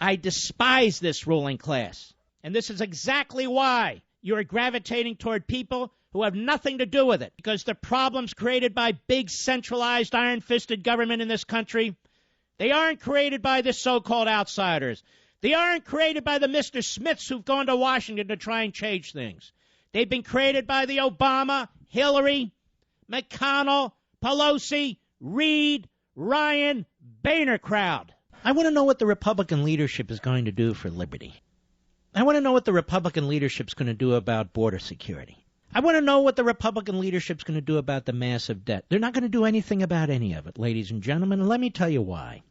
I despise this ruling class. And this is exactly why you're gravitating toward people who have nothing to do with it. Because the problems created by big, centralized, iron-fisted government in this country, they aren't created by the so-called outsiders. They aren't created by the Mr. Smiths who've gone to Washington to try and change things. They've been created by the Obama, Hillary, McConnell, Pelosi, Reid, Ryan, Boehner crowd. I want to know what the Republican leadership is going to do for liberty. I want to know what the Republican leadership is going to do about border security. I want to know what the Republican leadership is going to do about the massive debt. They're not going to do anything about any of it, ladies and gentlemen, and let me tell you why.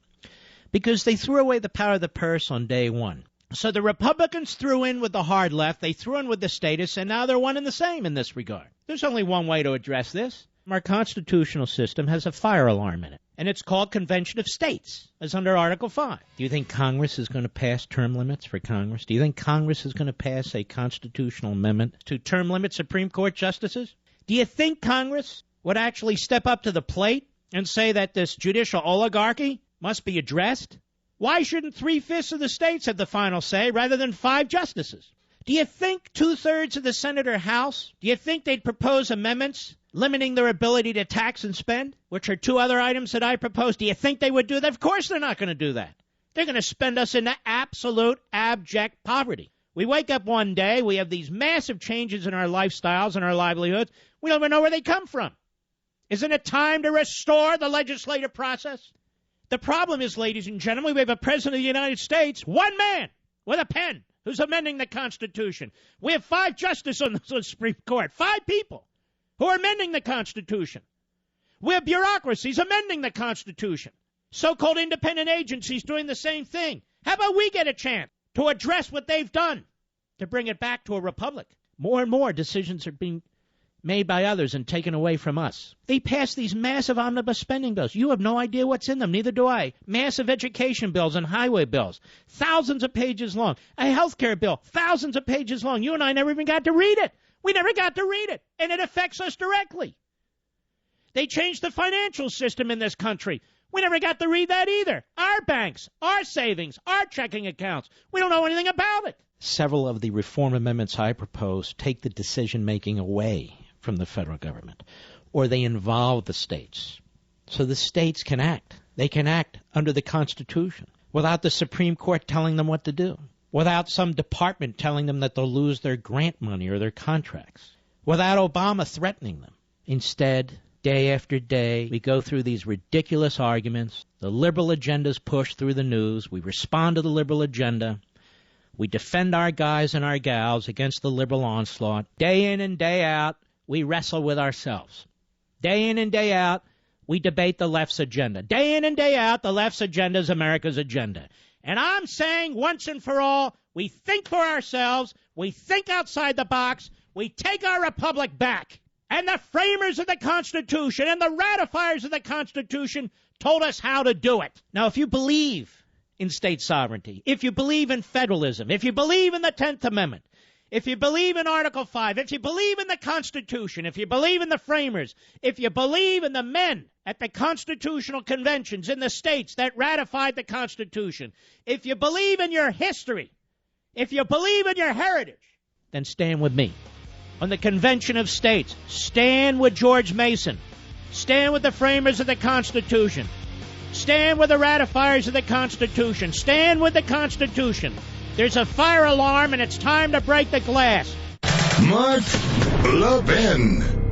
Because they threw away the power of the purse on day one. So the Republicans threw in with the hard left, they threw in with the statists, and now they're one and the same in this regard. There's only one way to address this. Our constitutional system has a fire alarm in it, and it's called Convention of States, as under Article 5. Do you think Congress is going to pass term limits for Congress? Do you think Congress is going to pass a constitutional amendment to term limit Supreme Court justices? Do you think Congress would actually step up to the plate and say that this judicial oligarchy must be addressed? Why shouldn't 3/5 of the states have the final say rather than 5 justices? Do you think 2/3 of the Senate or House, do you think they'd propose amendments limiting their ability to tax and spend, which are 2 other items that I propose? Do you think they would do that? Of course they're not going to do that. They're going to spend us into absolute abject poverty. We wake up one day, we have these massive changes in our lifestyles and our livelihoods. We don't even know where they come from. Isn't it time to restore the legislative process? The problem is, ladies and gentlemen, we have a president of the United States, one man with a pen, who's amending the Constitution. We have 5 justices on the Supreme Court, 5 people who are amending the Constitution. We have bureaucracies amending the Constitution. So-called independent agencies doing the same thing. How about we get a chance to address what they've done to bring it back to a republic? More and more decisions are being made by others and taken away from us. They pass these massive omnibus spending bills. You have no idea what's in them. Neither do I. Massive education bills and highway bills. Thousands of pages long. A health care bill. Thousands of pages long. You and I never even got to read it. We never got to read it. And it affects us directly. They changed the financial system in this country. We never got to read that either. Our banks, our savings, our checking accounts. We don't know anything about it. Several of the reform amendments I propose take the decision-making away from the federal government, or they involve the states. So the states can act. They can act under the Constitution without the Supreme Court telling them what to do, without some department telling them that they'll lose their grant money or their contracts, without Obama threatening them. Instead, day after day, we go through these ridiculous arguments. The liberal agenda is pushed through the news. We respond to the liberal agenda. We defend our guys and our gals against the liberal onslaught. Day in and day out, we wrestle with ourselves. Day in and day out, we debate the left's agenda. Day in and day out, the left's agenda is America's agenda. And I'm saying once and for all, we think for ourselves, we think outside the box, we take our republic back. And the framers of the Constitution and the ratifiers of the Constitution told us how to do it. Now, if you believe in state sovereignty, if you believe in federalism, if you believe in the 10th Amendment, if you believe in Article 5, if you believe in the Constitution, if you believe in the framers, if you believe in the men at the constitutional conventions in the states that ratified the Constitution, if you believe in your history, if you believe in your heritage, then stand with me. On the Convention of States, stand with George Mason. Stand with the framers of the Constitution. Stand with the ratifiers of the Constitution. Stand with the Constitution. There's a fire alarm, and it's time to break the glass. Mark Levin.